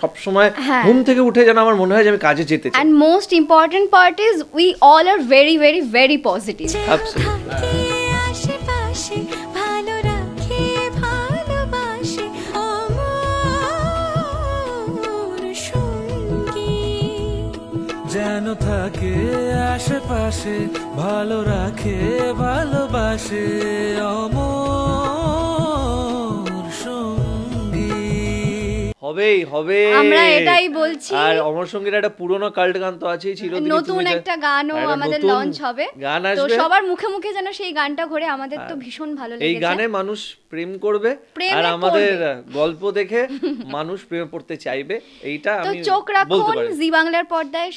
সব সময় ঘুম থেকে উঠে যেন আমার মনে হয় যে আমি কাজে যেতে চাই। and most important part is we all are very very very positive. Absolutely. যেন থাকে আশেপাশে ভালো রাখে ভালোবাসে অমর সঙ্গী। হবেই হবে, আমরা এটাই বলছি। আর অমর সঙ্গীর একটা পুরনো কাল্ট গান তো আছেই, চিরদিনই নতুন একটা গানও আমাদের লঞ্চ হবে, তো সবার মুখে মুখে যেন সেই গানটা ঘুরে, আমাদের তো ভীষণ ভালো লেগেছে। এই গানে মানুষ প্রেম করবে আর আমাদের গল্প দেখে মানুষ প্রেমে পড়তে চাইবে, এইটা আমি তো চোখ রাখুন জি বাংলার পর্দায়।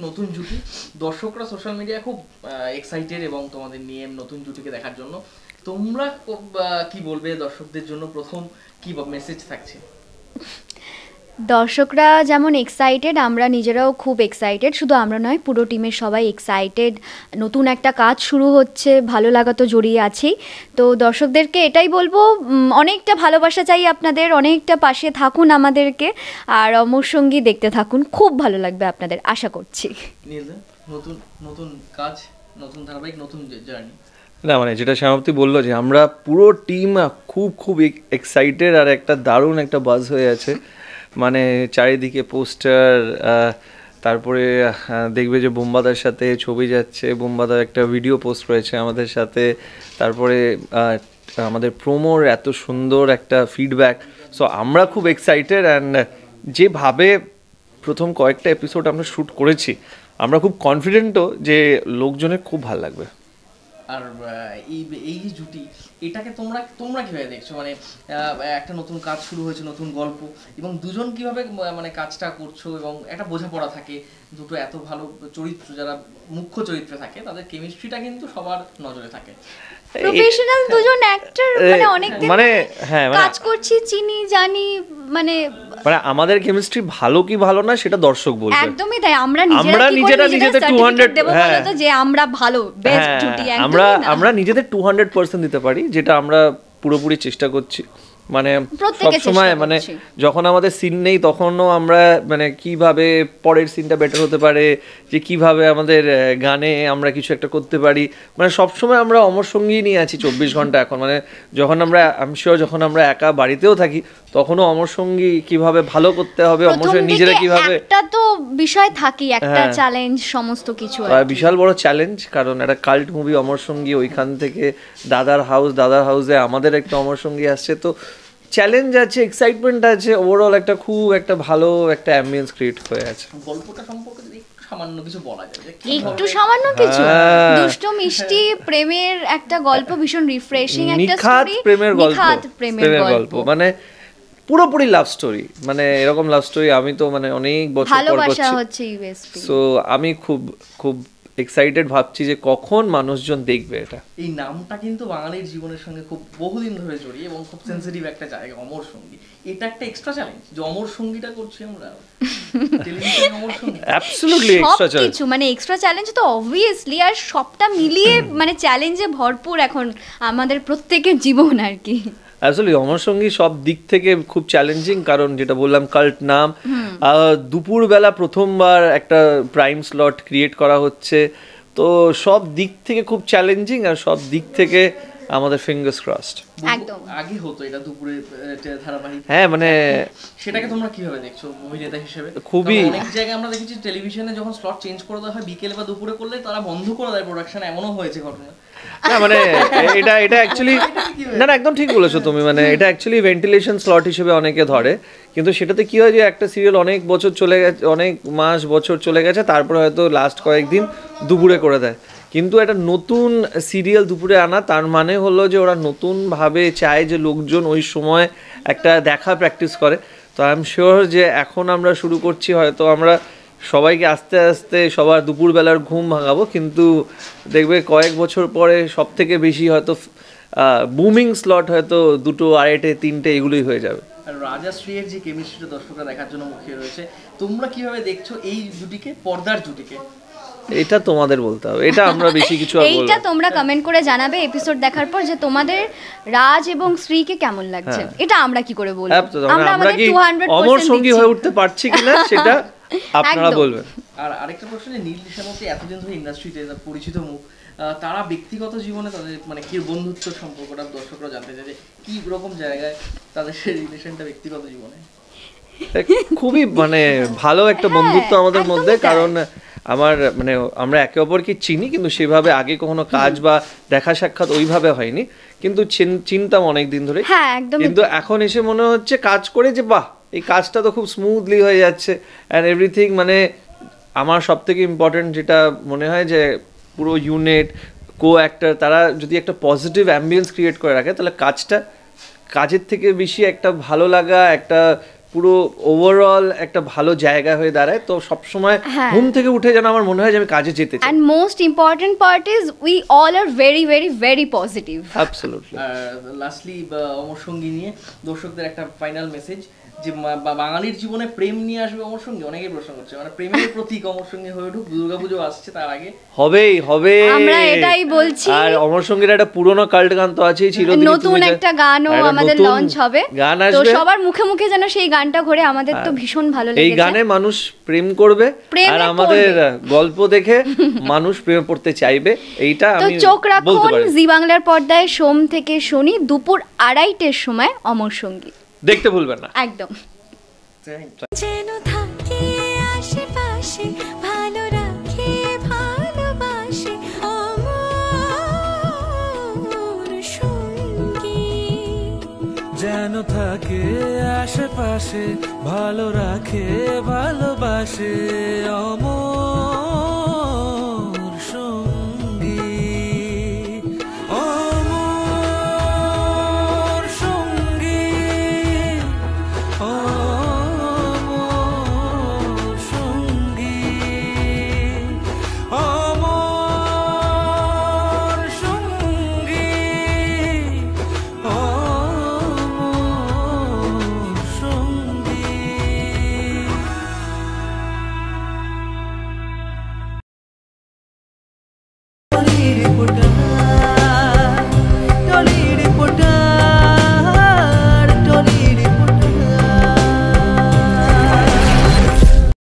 নতুন জুটি, দর্শকরা সোশ্যাল মিডিয়ায় খুব এক্সাইটেড এবং তোমাদের নিয়ে নতুন জুটিকে দেখার জন্য। তোমরা কি বলবে দর্শকদের জন্য, প্রথম কি মেসেজ থাকছে? দর্শকরা যেমন এক্সাইটেড, আমরা নিজেরাও খুব এক্সাইটেড, শুধু আমরা নয় পুরো টিমের সবাই এক্সাইটেড। নতুন একটা কাজ শুরু হচ্ছে, ভালো লাগা তো জড়িয়ে আছেই। তো দর্শকদেরকে এটাই বলবো, অনেকটা ভালোবাসা চাই আপনাদের, অনেকটা পাশে থাকুন আমাদেরকে, আর অমর সঙ্গী দেখতে থাকুন, খুব ভালো লাগবে আপনাদের, আশা করছি। নতুন নতুন কাজ, নতুন ধারাবাহিক, নতুন জার্নি। না মানে যেটা শ্যামাপ্তি বললো যে আমরা পুরো টিম খুব খুব এক্সাইটেড, আর একটা দারুণ একটা বাজ হয়ে আছে। মানে চারিদিকে পোস্টার, তারপরে দেখবে যে বোম্বাদার সাথে ছবি যাচ্ছে, বোম্বাদার একটা ভিডিও পোস্ট করেছে আমাদের সাথে, তারপরে আমাদের প্রোমোর এত সুন্দর একটা ফিডব্যাক। সো আমরা খুব এক্সাইটেড, অ্যান্ড যেভাবে প্রথম কয়েকটা এপিসোড আমরা শ্যুট করেছি, আমরা খুব কনফিডেন্টও যে লোকজনের খুব ভালো লাগবে। আর এই যে জুটি, এটাকে তোমরা কিভাবে দেখছো? মানে একটা নতুন কাজ শুরু হয়েছে, নতুন গল্প, এবং দুজন কিভাবে মানে কাজটা করছো, এবং একটা বোঝাপড়া থাকে, দুটো এত ভালো চরিত্র, যারা মুখ্য চরিত্রে থাকে তাদের কেমিস্ট্রিটা কিন্তু সবার নজরে থাকে। প্রফেশনাল দুজন অ্যাক্টর, মানে অনেক দিন মানে হ্যাঁ কাজ করছি, চিনি জানি, মানে আমাদের কেমিস্ট্রি ভালো কি ভালো না সেটা দর্শক বলবে। একদমই তাই, আমরা নিজেরা নিজেদের 200 দেব বলো তো যে আমরা ভালো, বেস্ট জুটি। আমরা নিজেদের 200% দিতে পারি, যেটা আমরা পুরোপুরি চেষ্টা করছি। মানে সব সময় মানে যখন আমাদের সিন নেই তখনও আমরা মানে কিভাবে পরের সিনটা বেটার হতে পারে, যে কিভাবে আমাদের গানে আমরা কিছু একটা করতে পারি, মানে সবসময় আমরা অমর সঙ্গী নিয়ে আছি 24 ঘন্টা এখন। মানে যখন আমরা আমি শিওর যখন আমরা একা বাড়িতেও থাকি তখনও অমর সঙ্গী কিভাবে ভালো করতে হবে, অমর সঙ্গী নিজেরা কিভাবে, একটা তো বিষয় থাকি, একটা চ্যালেঞ্জ, সমস্ত কিছু বিশাল বড় চ্যালেঞ্জ। কারণ একটা কাল্ট মুভি অমর সঙ্গী, ওইখান থেকে দাদার হাউসে আমাদের একটা অমর সঙ্গী আসছে, তো চ্যালেঞ্জ আছে, এক্সাইটমেন্ট আছে, ওভারঅল একটা খুব একটা ভালো একটা অ্যাম্বিয়েন্স ক্রিয়েট হয়ে আছে। গল্পটা সম্পর্কে যদি সামান্য কিছু বলা যায়, একটু সামান্য কিছু, দুষ্ট মিষ্টি প্রেমের একটা গল্প, ভীষণ রিফ্রেশিং একটা স্টোরি, প্রেমের গল্প, মানে পুরোপুরি লাভ স্টোরি, মানে এরকম লাভ স্টোরি আমি তো মানে অনেক বছর পর করছি। সো আমি খুব খুব এক্সাইটেড, ভাবছি যে কখন মানুষজন দেখবে এটা। এই নামটা কিন্তু বাঙালির জীবনের সঙ্গে খুব বহুদিন ধরে জড়িয়ে এবং খুব সেন্সিটিভ একটা জায়গা, অমর সঙ্গী। এটা একটা এক্সট্রা চ্যালেঞ্জ যে অমর সঙ্গীটা করছি আমরা টেলিভিশনে, অমর সঙ্গী অ্যাবসলিউটলি এক্সট্রা চ্যালেঞ্জ, কিছু মানে এক্সট্রা চ্যালেঞ্জ তো অবভিয়াসলি, আর সবটা মিলিয়ে মানে চ্যালেঞ্জে ভরপুর এখন আমাদের প্রত্যেকের জীবন আর কি। অ্যাকচুয়ালি অমর সঙ্গী সব দিক থেকে খুব চ্যালেঞ্জিং, কারণ যেটা বললাম কাল্ট নাম, দুপুরবেলা প্রথমবার একটা প্রাইম স্লট ক্রিয়েট করা হচ্ছে, তো সব দিক থেকে খুব চ্যালেঞ্জিং, আর সব দিক থেকে আমাদের ফিঙ্গার্স ক্রসড। একদম আগে হতো এটা দুপুরে ধারাবাহিক, হ্যাঁ মানে সেটাকে তোমরা কিভাবে দেখছো অভিনেতা হিসেবে? খুবই অনেক জায়গায় আমরা দেখেছি টেলিভিশনে যখন স্লট চেঞ্জ করে দেওয়া হয় বিকেলে বা দুপুরে করলে তারা বন্ধ করে দেয় প্রোডাকশন, এমনও হয়েছে ঘটনা। না মানে এটা অ্যাকচুয়ালি না একদম ঠিক বলেছো তুমি, মানে এটা অ্যাকচুয়ালি ভেন্টিলেশন স্লট হিসেবে অনেকে ধরে, কিন্তু সেটাতে কি হয় যে একটা সিরিয়াল অনেক বছর চলে গেছে, অনেক মাস বছর চলে গেছে, তারপরে হয়তো লাস্ট কয়েকদিন দুপুরে করে দেয়, কিন্তু একটা নতুন সিরিয়াল দুপুরে আনা তার মানে হলো যে ওরা নতুনভাবে চায় যে লোকজন ওই সময় একটা দেখা প্র্যাকটিস করে। তো আই এম শিওর যে এখন আমরা শুরু করছি, হয়তো আমরা সবাইকে আস্তে আস্তে সবার দুপুরবেলার ঘুম ভাঙাবো, কিন্তু দেখবে কয়েক বছর পরে সব থেকে বেশি হয়তো বুমিং স্লট হয়তো 2, 2.5, 3 এগুলোই হয়ে যাবে। আর রাজাশ্রীর যে কেমিস্ট্রিটা দর্শকরা দেখার জন্য মুখিয়ে রয়েছে, তোমরা কিভাবে দেখছো এই জুটিকে, পর্দার জুটিকে? এটা তোমাদের বলতে হবে, এটা আমরা বেশি কিছু আর বলবো এইটা না। তোমরা কমেন্ট করে জানাবে এপিসোড দেখার পর যে তোমাদের রাজ এবং শ্রীকে কেমন লাগছে। এটা আমরা কি করে বলবো? আমরা আমাদের কি 200% অমর সঙ্গী দিচ্ছি। হয়ে উঠতে পারছি কিনা সেটা আপনারা একদম। বলবেন। আর আরেকটা প্রশ্ন, যে নীল সেনাপতি এতদিন ধরে ইন্ডাস্ট্রিতে পরিচিত মুখ, তারা ব্যক্তিগত জীবনে তাদের মানে কি বন্ধুত্ব সম্পর্কটা দর্শকরা জানতে চায়, যে কি রকম জায়গায় তাদের সেই রিলেশনটা ব্যক্তিগত জীবনে? খুবই মানে ভালো একটা বন্ধুত্ব আমাদের একদমই মধ্যে, তাই। কারণ আমার মানে আমরা একে অপরকে চিনি, কিন্তু সেভাবে আগে কখনো কাজ বা দেখা সাক্ষাৎ ওইভাবে হয়নি, কিন্তু চিনতাম অনেক দিন ধরে। হ্যাঁ, একদমই কিন্তু এখন এসে মনে হচ্ছে কাজ করে যে বাহ, এই কাজটা তো খুব স্মুথলি হয়ে যাচ্ছে অ্যান্ড এভরিথিং। মানে আমার সব থেকে ইম্পর্টেন্ট যেটা মনে হয় যে পুরো ইউনিট, কো অ্যাক্টর, তারা যদি একটা পজিটিভ অ্যাম্বিয়েন্স ক্রিয়েট করে রাখে, তাহলে কাজটা কাজের থেকে বেশি একটা ভালো লাগা, একটা পুরো ওভারঅল একটা ভালো জায়গা হয়ে দাঁড়ায়। তো সবসময় ঘুম থেকে উঠে যেন আমার মনে হয় যে আমি কাজে যেতে চাই। And most important part is we all are very very very positive. Absolutely. Lastly Amar Sangi নিয়ে দর্শকদের একটা ফাইনাল মেসেজ, যে বাঙালির জীবনে প্রেম নিয়ে আসবে অমর সঙ্গী, অনেকেই প্রশ্ন করছে, মানে প্রেমের প্রতীক অমর সঙ্গী হয়ে উঠুক, দুর্গাপুজো আসছে তার আগে। হবে আমরা এটাই বলছি। আর অমর সঙ্গীর একটা পুরনো কাল্ট গান তো আছেই, চিরদিন নতুন একটা গানও আমাদের লঞ্চ হবে, গান তো আসবে। সবার মুখে মুখে যেন সেই গানটা ঘুরে, আমাদের তো ভীষণ ভালো লেগেছে। এই গানে মানুষ প্রেম করবে, প্রেমে আর আমাদের পড়বে। গল্প দেখে মানুষ প্রেমে পড়তে চাইবে, এইটা তো আমি চোখ বলতে রাখুন পারি। জি বাংলার পর্দায় সোম থেকে শনি দুপুর 2:30টার সময় অমর সঙ্গী দেখতে ভুলবেন না। একদম। যেন থাকে আশেপাশে, ভালো রাখে ভালোবাসে অমর সঙ্গী। যেন থাকে আশেপাশে, ভালো রাখে ভালোবাসে অমর